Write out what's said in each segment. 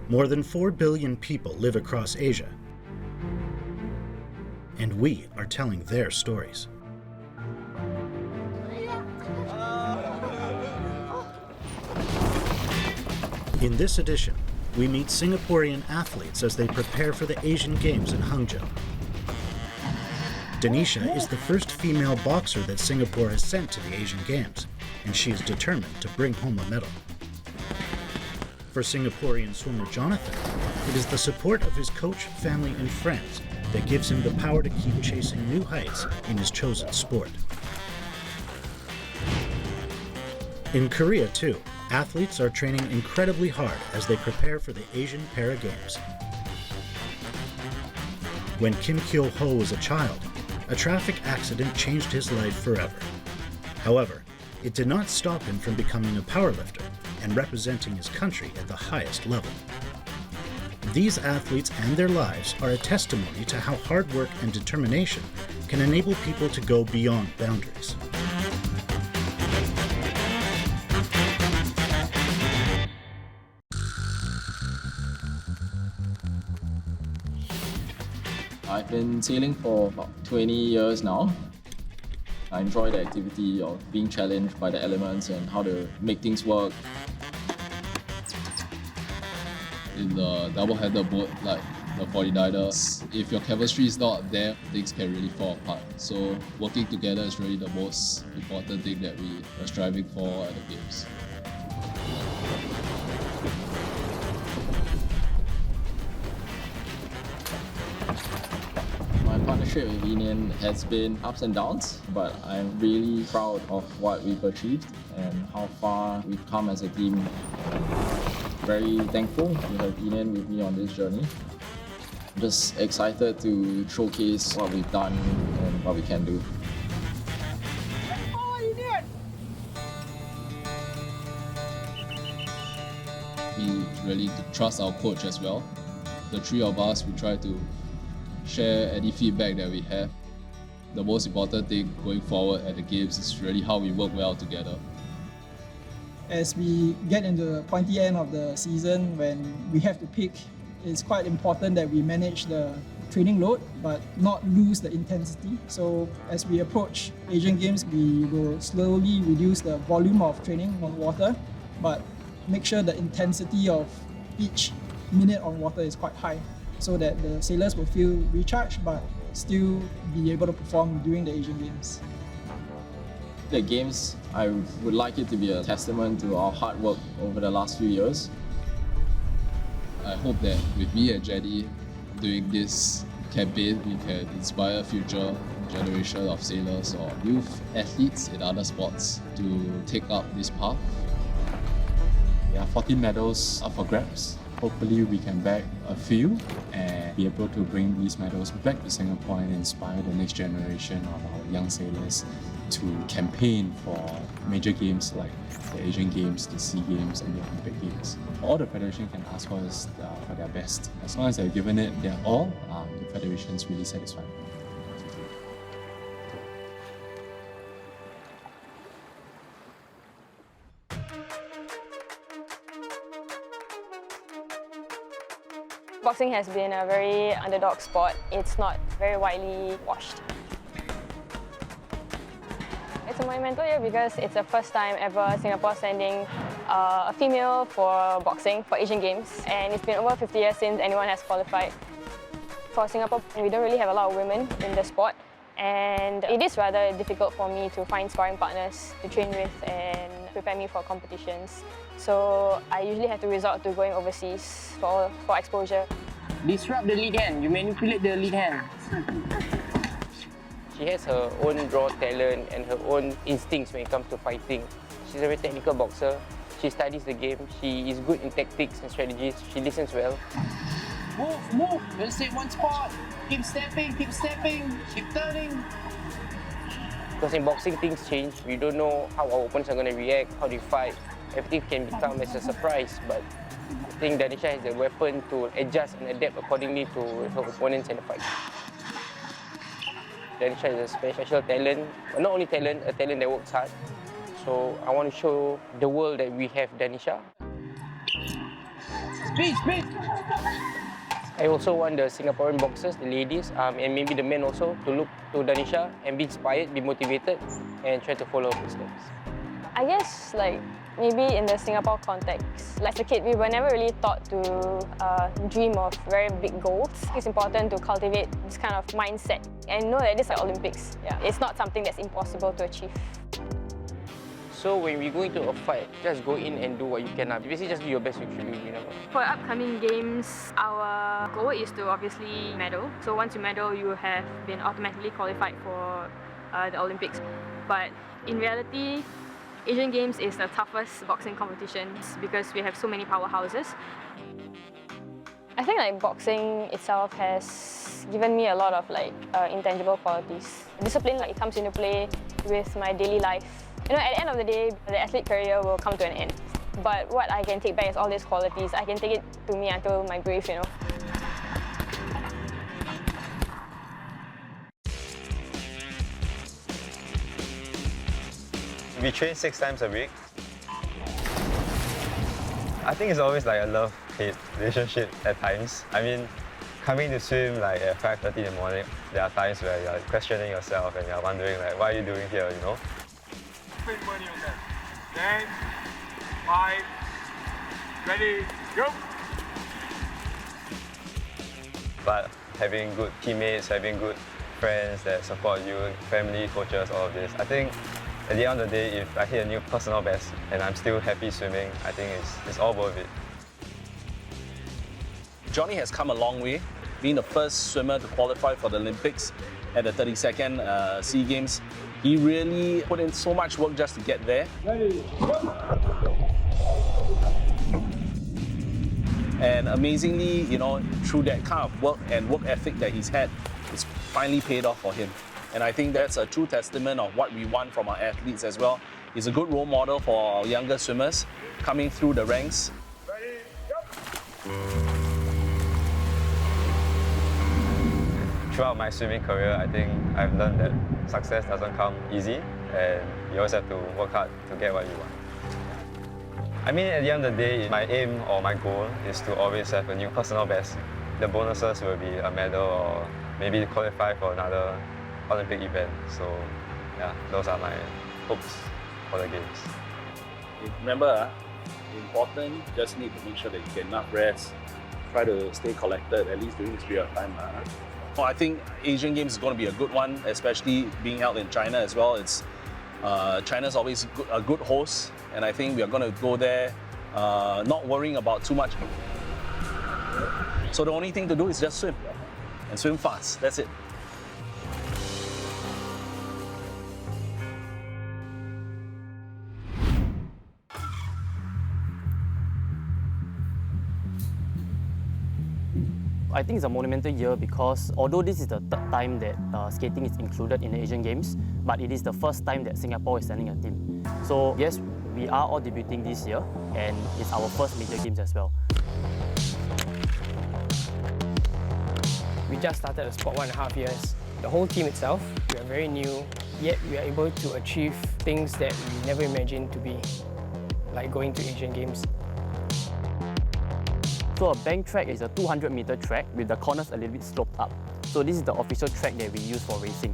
More than 4 billion people live across Asia, and we are telling their stories. In this edition, we meet Singaporean athletes as they prepare for the Asian Games in Hangzhou. Danisha is the first female boxer that Singapore has sent to the Asian Games, and she is determined to bring home a medal. For Singaporean swimmer Jonathan, it is the support of his coach, family, and friends that gives him the power to keep chasing new heights in his chosen sport. In Korea, too, athletes are training incredibly hard as they prepare for the Asian Para Games. When Kim Kyo-ho was a child, a traffic accident changed his life forever. However, it did not stop him from becoming a powerlifter and representing his country at the highest level. These athletes and their lives are a testimony to how hard work and determination can enable people to go beyond boundaries. I've been sailing for about 20 years now. I enjoy the activity of being challenged by the elements and how to make things work. In the double-header boat like the 40-diters, if your chemistry is not there, things can really fall apart. So working together is really the most important thing that we are striving for at the Games. My partnership with Union has been ups and downs, but I'm really proud of what we've achieved and how far we've come as a team. Very thankful to have Union with me on this journey. I'm just excited to showcase what we've done and what we can do. We really trust our coach as well. The three of us, we try to share any feedback that we have. The most important thing going forward at the Games is really how we work well together. As we get into the pointy end of the season, when we have to pick, it's quite important that we manage the training load but not lose the intensity. So as we approach Asian Games, we will slowly reduce the volume of training on water, but make sure the intensity of each minute on water is quite high so that the sailors will feel recharged but still be able to perform during the Asian Games. The Games, I would like it to be a testament to our hard work over the last few years. I hope that with me and Jenny doing this campaign, we can inspire future generation of sailors or youth athletes in other sports to take up this path. There are 14 medals up for grabs. Hopefully we can bag a few and be able to bring these medals back to Singapore and inspire the next generation of our young sailors to campaign for major games like the Asian Games, the SEA Games and the Olympic Games. All the Federation can ask for is for their best. As long as they're given it their all, the Federation is really satisfied. Boxing has been a very underdog sport. It's not very widely watched. It's a monumental year because it's the first time ever Singapore sending a female for boxing for Asian Games, and it's been over 50 years since anyone has qualified. For Singapore, we don't really have a lot of women in the sport, and it is rather difficult for me to find sparring partners to train with and prepare me for competitions. So I usually have to resort to going overseas for exposure. Disrupt the lead hand, you manipulate the lead hand. She has her own raw talent and her own instincts when it comes to fighting. She's a very technical boxer. She studies the game. She is good in tactics and strategies. She listens well. Move! Don't stay one spot. Keep stepping, keep turning. Because in boxing, things change. We don't know how our opponents are going to react, how they fight. Everything can become as a surprise, but I think Danisha has the weapon to adjust and adapt accordingly to her opponents in the fight. Danisha is a special talent, but not only talent, a talent that works hard. So I want to show the world that we have Danisha. Please, please. I also want the Singaporean boxers, the ladies, and maybe the men also, to look to Danisha and be inspired, be motivated, and try to follow her footsteps. I guess like maybe in the Singapore context, like as a kid, we were never really taught to dream of very big goals. It's important to cultivate this kind of mindset and know that this is Olympics. Yeah, it's not something that's impossible to achieve. So when we go into a fight, just go in and do what you can. Basically, just do your best, you should be winnable. For upcoming games, our goal is to obviously medal. So once you medal, you have been automatically qualified for the Olympics. But in reality, Asian Games is the toughest boxing competition because we have so many powerhouses. I think like boxing itself has given me a lot of intangible qualities. Discipline it comes into play with my daily life. You know, at the end of the day, the athlete career will come to an end. But what I can take back is all these qualities. I can take it to me until my grave, you know. We train 6 times a week. I think it's always like a love-hate relationship at times. I mean, coming to swim like at 5:30 in the morning, there are times where you're questioning yourself and you're wondering like, what are you doing here, you know? Spend money on that. 10, 5, ready, go! But having good teammates, having good friends that support you, family, coaches, all of this, I think at the end of the day, if I hit a new personal best and I'm still happy swimming, I think it's all worth it. Johnny has come a long way, being the first swimmer to qualify for the Olympics at the 32nd SEA Games. He really put in so much work just to get there. Ready, go! And amazingly, you know, through that kind of work and work ethic that he's had, it's finally paid off for him. And I think that's a true testament of what we want from our athletes as well. He's a good role model for our younger swimmers coming through the ranks. Ready, go! Throughout my swimming career, I think I've learned that success doesn't come easy and you always have to work hard to get what you want. I mean, at the end of the day, my aim or my goal is to always have a new personal best. The bonuses will be a medal or maybe qualify for another Olympic event. So yeah, those are my hopes for the Games. Remember, important, just need to make sure that you get enough rest. Try to stay collected, at least during this period of time. Well, I think Asian Games is going to be a good one, especially being held in China as well. It's China's always a good host, and I think we are going to go there not worrying about too much. So the only thing to do is just swim, and swim fast, that's it. I think it's a monumental year because although this is the third time that skating is included in the Asian Games, but it is the first time that Singapore is sending a team. So yes, we are all debuting this year and it's our first major games as well. We just started the sport 1.5 years. The whole team itself, we are very new, yet we are able to achieve things that we never imagined to be, like going to Asian Games. So a bank track is a 200-meter track with the corners a little bit sloped up. So this is the official track that we use for racing.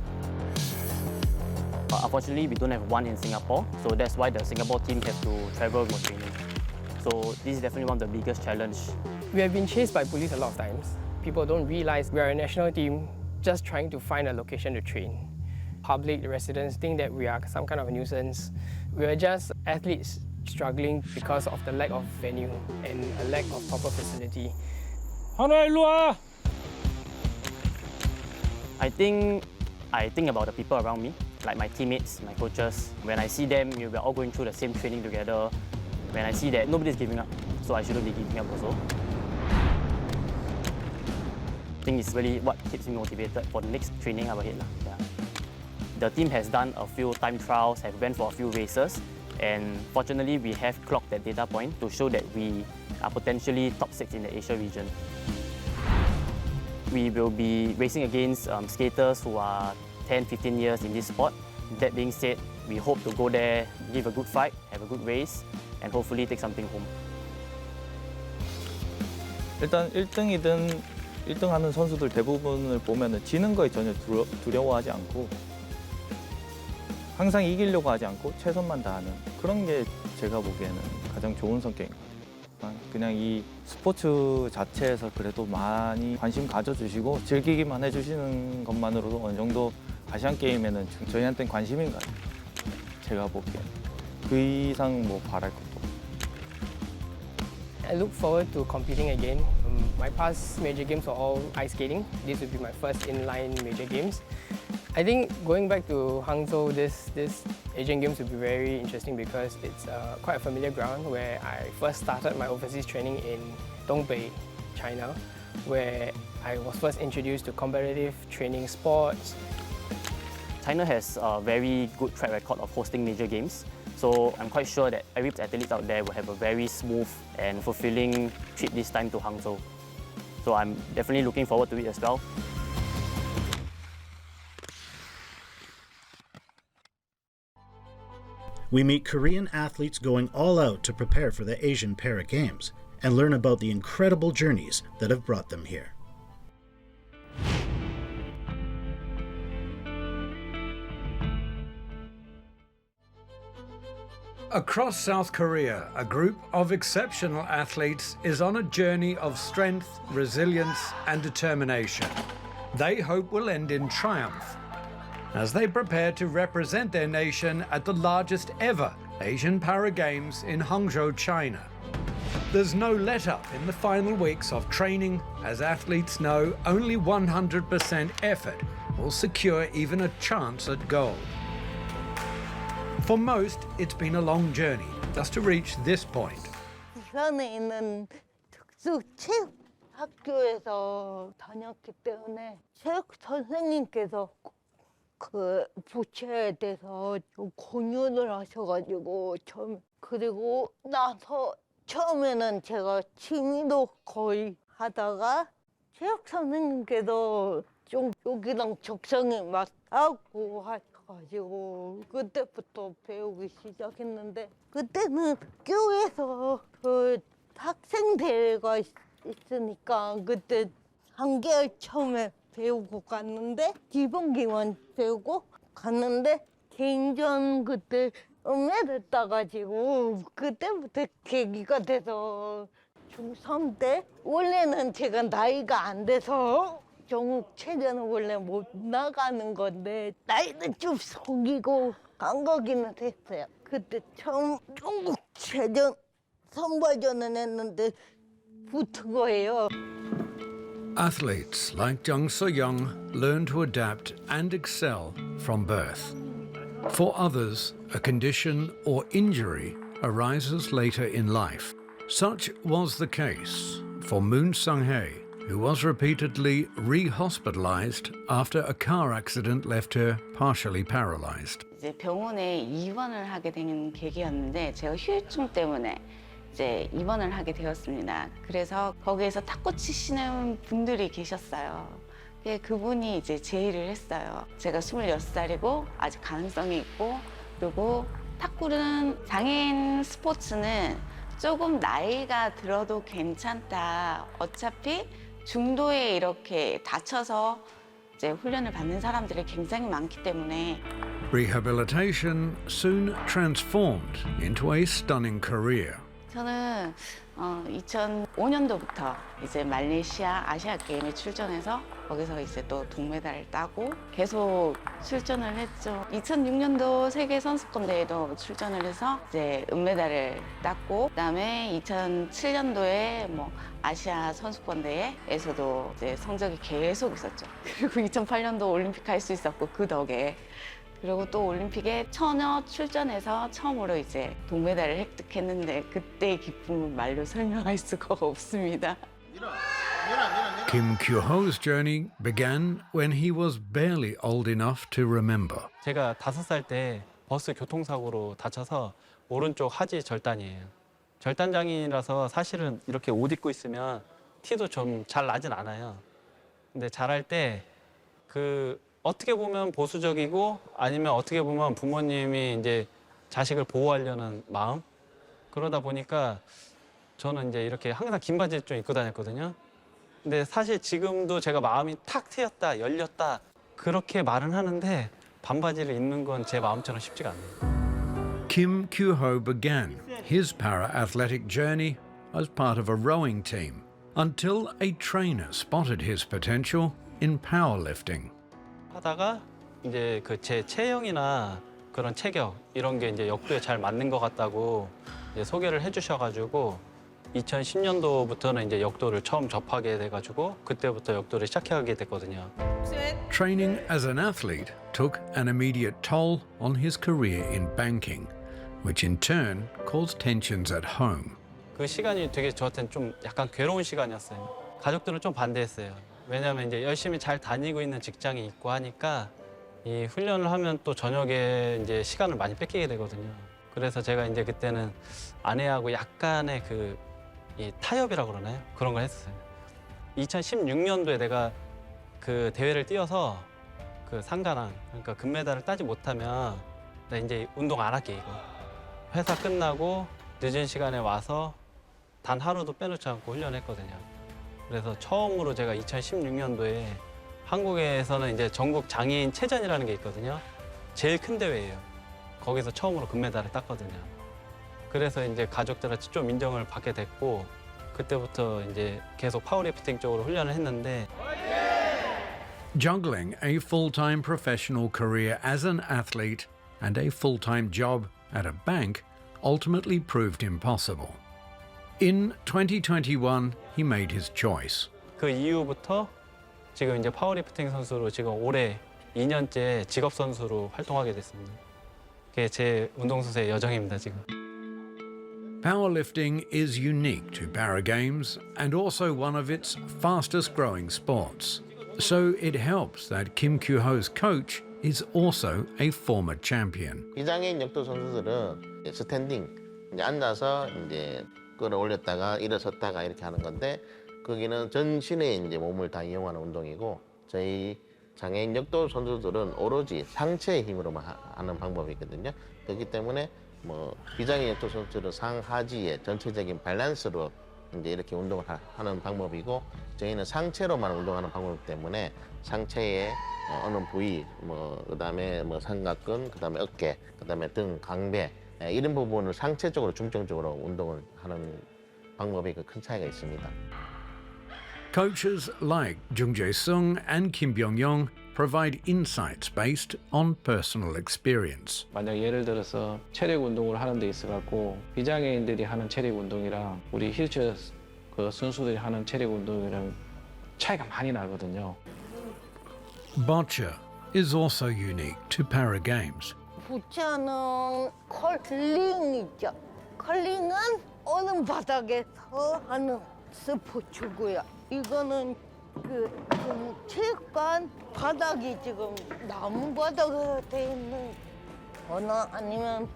Unfortunately, we don't have one in Singapore, so that's why the Singapore team have to travel for training. So this is definitely one of the biggest challenges. We have been chased by police a lot of times. People don't realize we are a national team just trying to find a location to train. Public, the residents think that we are some kind of a nuisance. We are just athletes struggling because of the lack of venue and a lack of proper facility. I think about the people around me, like my teammates, my coaches. When I see them, we're all going through the same training together. When I see that nobody's giving up, so I shouldn't be giving up also. I think it's really what keeps me motivated for the next training I will hit. Yeah. The team has done a few time trials, have went for a few races, and fortunately we have clocked that data point to show that we are potentially top 6 in the Asia region. We will be racing against skaters who are 10-15 years in this sport. That being said, we hope to go there, give a good fight, have a good race, and hopefully take something home. 일단 1등이든 1등 하는 선수들 대부분을 보면은 지는 거에 전혀 두려워하지 않고 항상 이기려고 하지 않고 최선만 다하는 그런 게 제가 보기에는 가장 좋은 성격인 것 같아요. 그냥 이 스포츠 자체에서 그래도 많이 관심 가져주시고 즐기기만 해주시는 것만으로도 어느 정도 아시안 게임에는 저희한테는 관심인 것 같아요. 제가 보기엔 그 이상 뭐 바랄 것도. I look forward to competing again. My past major games were all ice skating. This will be my first inline major games. I think going back to Hangzhou, this Asian Games will be very interesting because it's quite a familiar ground where I first started my overseas training in Dongbei, China, where I was first introduced to competitive training sports. China has a very good track record of hosting major games. So I'm quite sure that every athlete out there will have a very smooth and fulfilling trip this time to Hangzhou. So I'm definitely looking forward to it as well. We meet Korean athletes going all out to prepare for the Asian Para Games and learn about the incredible journeys that have brought them here. Across South Korea, a group of exceptional athletes is on a journey of strength, resilience, and determination. They hope will end in triumph as they prepare to represent their nation at the largest ever Asian Para Games in Hangzhou, China. There's no let-up in the final weeks of training, as athletes know only 100% effort will secure even a chance at gold. For most, it's been a long journey just to reach this point. 부산에 있는 특수체육학교에서 다녔기 때문에 체육 선생님께서 그 부채에 대해서 권유를 하셔가지고 그리고 나서 처음에는 제가 취미도 거의 하다가 체육 선생님께서 좀 여기랑 적성이 맞다고 하셔가지고 그때부터 배우기 시작했는데 그때는 학교에서 그 학생 대회가 있으니까 그때 3개월 처음에 배우고 갔는데 기본기만 배우고 갔는데 개인전 그때 은메달 따가지고 그때부터 계기가 돼서 중3 때 원래는 제가 나이가 안 돼서 전국체전은 원래 못 나가는 건데 나이는 좀 속이고 간 거기는 했어요. 그때 처음 전국체전 선발전은 했는데 붙은 거예요. Athletes like Jung So-young learn to adapt and excel from birth. For others, a condition or injury arises later in life. Such was the case for Moon Sung-hae, who was repeatedly re-hospitalized after a car accident left her partially paralyzed. 이제 병원에 입원을 하게 된 계기였는데 제가 후유증 때문에 이제 입원을 하게 되었습니다. 그래서 거기에서 탁구 치시는 분들이 계셨어요. 그분이 이제 제의를 했어요. 제가 26살이고 아직 가능성이 있고 그리고 탁구는 장애인 스포츠는 조금 나이가 들어도 괜찮다. 어차피 중도에 이렇게 다쳐서 이제 훈련을 받는 사람들이 굉장히 많기 때문에 Rehabilitation soon transformed into a stunning career. 저는 2005년도부터 이제 말레이시아 아시아 게임에 출전해서 거기서 이제 또 동메달을 따고 계속 출전을 했죠. 2006년도 세계 선수권 대회도 출전을 해서 이제 은메달을 땄고 그다음에 2007년도에 뭐 아시아 선수권 대회에서도 이제 성적이 계속 있었죠. 그리고 2008년도 올림픽 갈 수 있었고 그 덕에 그리고 또 올림픽에 처녀 출전해서 처음으로 이제 동메달을 획득했는데 그때의 기쁨은 말로 설명할 수가 없습니다. Kim Kyu-ho's journey began when he was barely old enough to remember. 제가 5살 때 버스 교통사고로 다쳐서 오른쪽 하지 절단이에요. 절단 장애인이라서 사실은 이렇게 옷 입고 있으면 티도 좀 잘 나진 않아요. 근데 자랄 때 어떻게 보면 보수적이고 아니면 어떻게 보면 부모님이 이제 자식을 보호하려는 마음 그러다 보니까 저는 이제 이렇게 항상 긴 바지 좀 입고 다녔거든요. 근데 사실 지금도 제가 마음이 탁 트였다, 열렸다 그렇게 말은 하는데 반바지를 입는 건 제 마음처럼 쉽지가 않네요. Kim Kyu-ho began his para-athletic journey as part of a rowing team until a trainer spotted his potential in powerlifting. 하다가 이제 그 제 체형이나 그런 체격 이런 게 이제 역도에 잘 맞는 것 같다고 이제 소개를 해주셔가지고 2010년도부터는 이제 역도를 처음 접하게 돼가지고 그때부터 역도를 시작하게 됐거든요. Training as an athlete took an immediate toll on his career in banking, which in turn caused tensions at home. 그 시간이 되게 저한테는 좀 약간 괴로운 시간이었어요. 가족들은 좀 반대했어요. 왜냐하면 이제 열심히 잘 다니고 있는 직장이 있고 하니까 이 훈련을 하면 또 저녁에 이제 시간을 많이 뺏기게 되거든요. 그래서 제가 이제 그때는 아내하고 약간의 이 타협이라고 그러나요? 그런 걸 했어요. 2016년도에 내가 그 대회를 뛰어서 그 상가랑 그러니까 금메달을 따지 못하면 나 이제 운동 안 할게 이거. 회사 끝나고 늦은 시간에 와서 단 하루도 빼놓지 않고 훈련했거든요. 그래서 처음으로 제가 2016년도에 한국에서는 이제 전국 장애인 체전이라는 게 있거든요. 제일 큰 대회예요. 거기서 처음으로 금메달을 땄거든요. 그래서 이제 가족들한테 좀 인정을 받게 됐고 그때부터 이제 계속 파워리프팅 쪽으로 훈련을 했는데 Juggling a full-time professional career as an athlete and a full-time job at a bank ultimately proved impossible. In 2021, he made his choice. 그 이후부터 지금 이제 파워리프팅 선수로 지금 올해 2년째 직업 선수로 활동하게 됐습니다. 그게 제 운동선수의 여정입니다, 지금. Powerlifting is unique to Paragames and also one of its fastest growing sports. So it helps that Kim Kyu-ho's coach is also a former champion. 비장애인 역도 선수들은 스탠딩, 이제 앉아서 이제 끌어올렸다가 일어섰다가 이렇게 하는 건데 거기는 전신의 이제 몸을 다 이용하는 운동이고 저희 장애인 역도 선수들은 오로지 상체의 힘으로만 하는 방법이거든요. 그렇기 때문에 뭐 비장애인 역도 선수들은 상하지의 전체적인 밸런스로 이제 이렇게 운동을 하는 방법이고 저희는 상체로만 운동하는 방법이기 때문에 상체의 어느 부위, 뭐 그다음에 뭐 삼각근, 그다음에 어깨, 그다음에 등, 강배 이런 부분을 상체적으로 중점적으로 운동을 하는 방법이 큰 차이가 있습니다. Coaches like Jung Jae-sung and Kim Byung-yong provide insights based on personal experience. 만약 예를 들어서 체력 운동을 하는 데 있어갖고 비장애인들이 하는 체력 운동이랑 우리 휠체어 그 선수들이 하는 체력 운동이랑 차이가 많이 나거든요. Boccia is also unique to Paragames. 부채는 컬링이죠. 컬링은 어느 바닥에서 하는 스포츠고요. 이거는 체육관 바닥이 지금 나무 바닥으로 돼 있는 거나 아니면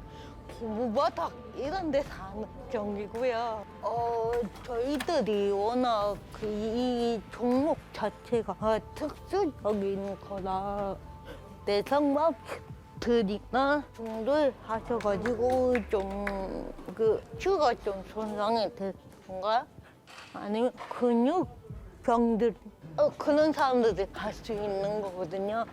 고무 바닥 이런 데서 하는 경기고요. 저희들이 워낙 이 종목 자체가 특수적인 거라 내성마비들이나 중도를 하셔가지고 좀 추가 좀 손상이 됐던가 아니면 근육병들 그런 사람들이 갈 수 있는 거거든요.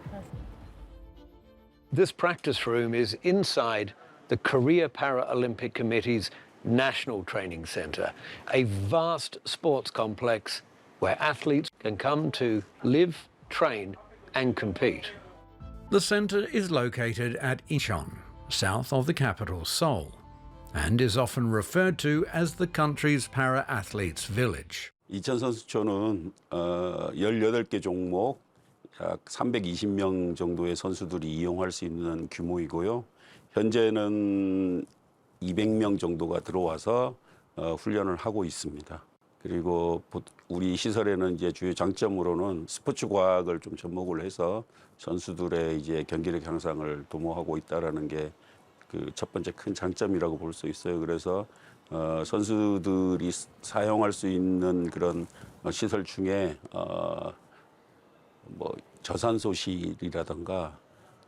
This practice room is inside the Korea Paralympic Committee's National Training Center, a vast sports complex where athletes can come to live, train and compete. The center is located at Incheon, south of the capital Seoul, and is often referred to as the country's para-athletes village. 이천 선수촌은 18개 종목 약 320명 정도의 선수들이 이용할 수 있는 규모이고요. 현재는 200명 정도가 들어와서 훈련을 하고 있습니다. 그리고 우리 시설에는 이제 주요 장점으로는 스포츠 과학을 좀 접목을 해서 선수들의 이제 경기력 향상을 도모하고 있다라는 게 그 첫 번째 큰 장점이라고 볼 수 있어요. 그래서 선수들이 사용할 수 있는 그런 시설 중에 뭐 저산소실이라든가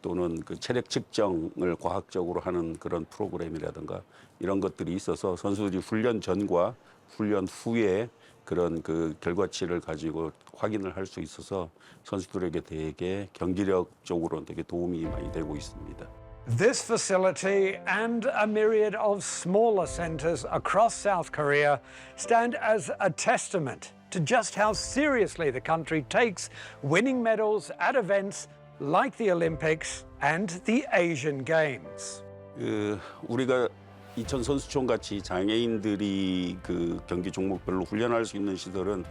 또는 그 체력 측정을 과학적으로 하는 그런 프로그램이라든가 이런 것들이 있어서 선수들이 훈련 전과 훈련 후에 그런 그 결과치를 가지고 확인을 할 수 있어서 선수들에게 되게 경기력적으로 되게 도움이 많이 되고 있습니다. This facility and a myriad of smaller centers across South Korea stand as a testament to just how seriously the country takes winning medals at events like the Olympics and the Asian Games. 우리가 이천 선수촌 같이 장애인들이 그 경기 종목별로 훈련할 수 있는 시설은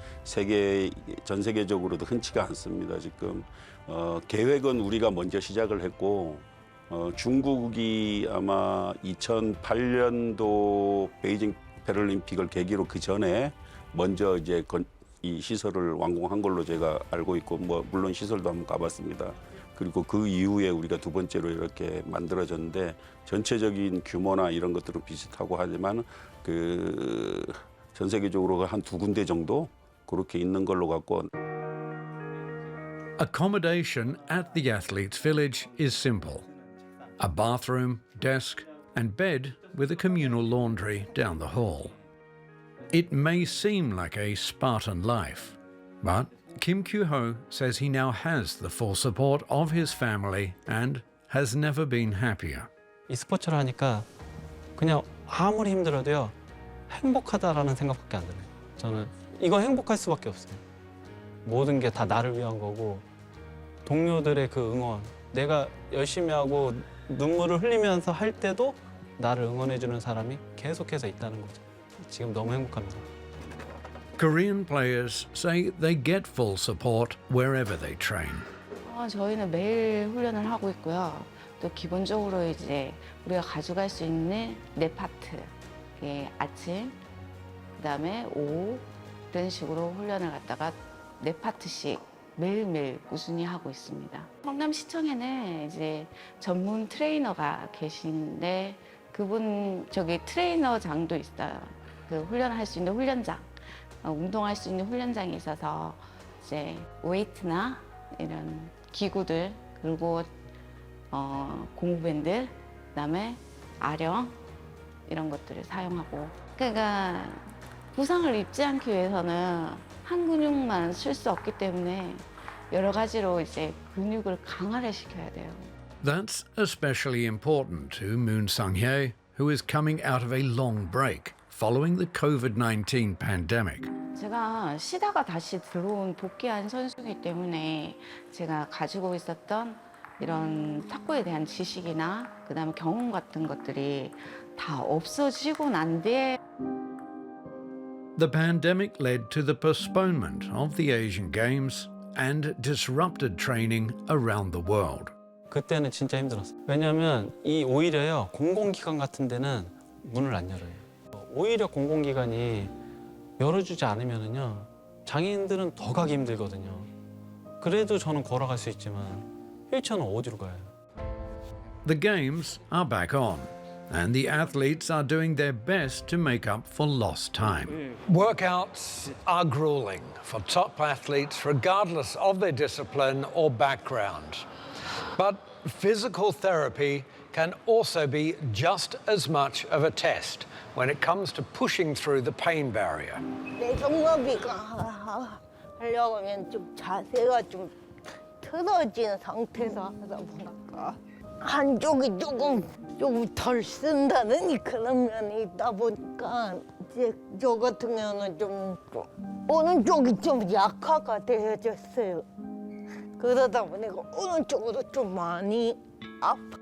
전 세계적으로도 흔치가 않습니다. 지금 계획은 우리가 먼저 시작을 했고 중국이 아마 2008년도 베이징 패럴림픽을 계기로 그 전에 먼저 이제 이 시설을 완공한 걸로 제가 알고 있고 물론 시설도 한번 가봤습니다. 그리고 그 이후에 우리가 두 번째로 이렇게 만들어졌는데 전체적인 규모나 이런 것들은 비슷하고 하지만 그 전 세계적으로 한 두 군데 정도 그렇게 있는 걸로 갖고. Accommodation at the athletes' village is simple. A bathroom, desk, and bed with a communal laundry down the hall. It may seem like a Spartan life, but Kim Kyu-ho says he now has the full support of his family and has never been happier. 이 스포츠를 하니까 그냥 아무리 힘들어도요 행복하다라는 생각밖에 안 들어요. 저는 이거 행복할 수밖에 없어요. 모든 게 다 나를 위한 거고 동료들의 그 응원, 내가 열심히 하고 눈물을 흘리면서 할 때도 나를 응원해주는 사람이 계속해서 있다는 거죠. 지금 너무 행복합니다. Korean players say they get full support wherever they train. 저희는 매일 훈련을 하고 있고요. 또 기본적으로 이제 우리가 가져갈 수 있는 네 파트, 아침, 그다음에 오후 이런 식으로 훈련을 갖다가 네 파트씩 매일매일 꾸준히 하고 있습니다. 성남시청에는 이제 전문 트레이너가 계신데 그분 트레이너장도 있어요. 그 훈련을 할 수 있는 훈련장, 운동할 수 있는 훈련장이 있어서 이제 웨이트나 이런 기구들 그리고 고무밴드, 그다음에 아령 이런 것들을 사용하고. 그러니까 부상을 입지 않기 위해서는 한 근육만 쓸 수 없기 때문에 여러 가지로 이제 근육을 강화를 시켜야 돼요. That's especially important to Moon Sang-hye, who is coming out of a long break following the COVID-19 pandemic. 제가 쉬다가 다시 복귀한 선수이기 때문에 제가 가지고 있었던 이런 탁구에 대한 지식이나 그다음에 경험 같은 것들이 다 없어지고 난 뒤에 The pandemic led to the postponement of the Asian Games and disrupted training around the world. 그때는 진짜 힘들었어요. 왜냐하면 오히려요 공공기관 같은 데는 문을 안 열어요. 오히려 공공기관이 열어주지 않으면은요 장애인들은 더 가기 힘들거든요. 그래도 저는 걸어갈 수 있지만 휠체어는 어디로 가요? The games are back on, and the athletes are doing their best to make up for lost time. Workouts are grueling for top athletes regardless of their discipline or background. But physical therapy can also be just as much of a test when it comes to pushing through the pain barrier. 내 종업이가 하려고 하면 좀 자세가 좀 틀어진 상태에서 하다 보니까 한쪽이 조금 덜 쓴다는 그런 면이 있다 보니까 이제 저 같은 경우는 좀 오른쪽이 좀 약화가 되어졌어요. 그러다 보니까 오른쪽으로 좀 많이 아파.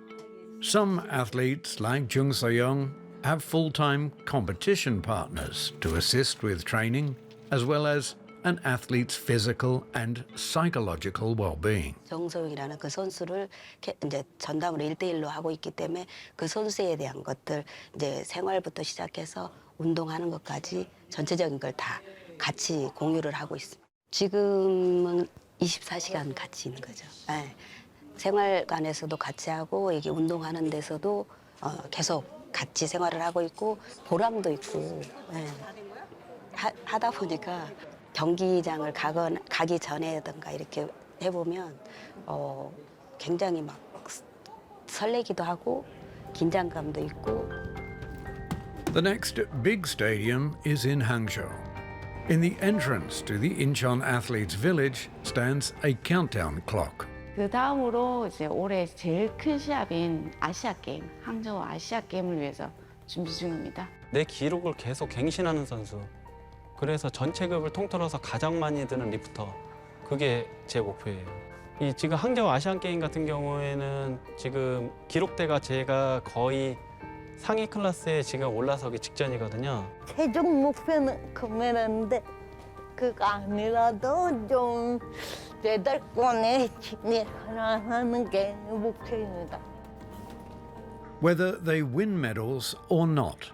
Some athletes, like Jung So-young, have full-time competition partners to assist with training, as well as an athlete's physical and psychological well-being. 정소영이라는 그 선수를 이제 전담으로 1대1로 하고 있기 때문에 그 선수에 대한 것들 이제 생활부터 시작해서 운동하는 것까지 전체적인 걸 다 같이 공유를 하고 있습니다. 지금은 24시간 같이 있는 거죠. 네. 생활관에서도 같이 하고 이게 운동하는 데서도 계속 같이 생활을 하고 있고 보람도 있고 네. 하다 보니까 경기장을 가기 전에든가 이렇게 해보면 굉장히 막 설레기도 하고 긴장감도 있고. The next big stadium is in Hangzhou. In the entrance to the Incheon Athletes Village stands a countdown clock. 그 다음으로 이제 올해 제일 큰 시합인 아시아 게임, 항저우 아시아 게임을 위해서 준비 중입니다. 내 기록을 계속 갱신하는 선수. 그래서 전체급을 통틀어서 가장 많이 드는 리프터. 그게 제 목표예요. 이 지금 항저우 아시안 게임 같은 경우에는 지금 기록대가 제가 거의 상위 클래스에 지금 올라서기 직전이거든요. 최종 목표는 금메달인데 그거 아니라도 좀 메달권에 진입하는 게 목표입니다. Whether they win medals or not,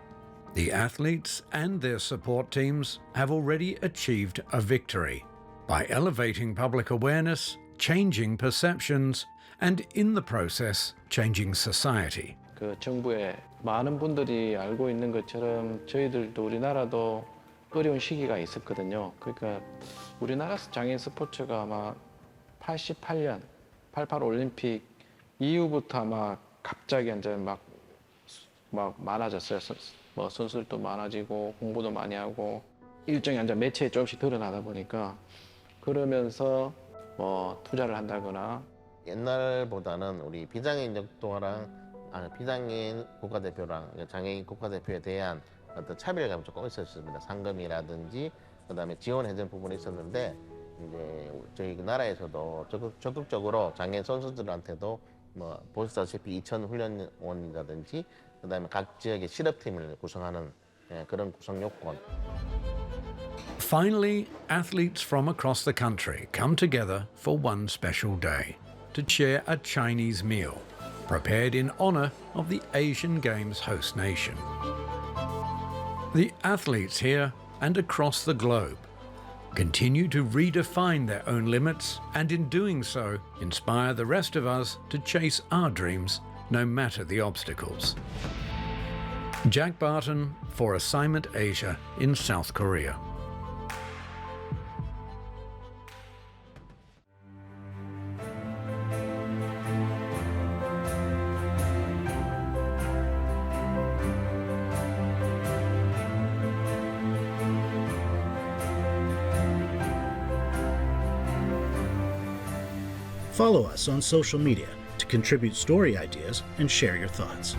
the athletes and their support teams have already achieved a victory by elevating public awareness, changing perceptions, and in the process, changing society. 그 정부에 많은 분들이 알고 있는 것처럼 저희들도 우리나라도 어려운 시기가 있었거든요. 그러니까 우리나라 장애인 스포츠가 아마 88년 88 올림픽 이후부터 아마 갑자기 이제 막 많아졌어요. 뭐 선수들도 많아지고 홍보도 많이 하고 일정이 이제 매체에 조금씩 드러나다 보니까 그러면서 뭐 투자를 한다거나 옛날보다는 우리 비장애인 역도랑 비장애인 국가대표랑 장애인 국가대표에 대한 어떤 차별감이 조금 있었습니다. 상금이라든지 그다음에 지원해준 부분이 있었는데 이제 저희 나라에서도 적극적으로 장애인 선수들한테도 뭐 보시다시피 2000 훈련원이라든지 그다음에 각 지역의 실업팀을 구성하는 그런 구성 요건. Finally, athletes from across the country come together for one special day to share a Chinese meal prepared in honor of the Asian Games host nation. The athletes here and across the globe continue to redefine their own limits and in doing so inspire the rest of us to chase our dreams no matter the obstacles. Jack Barton for Assignment Asia in South Korea. Follow us on social media to contribute story ideas and share your thoughts.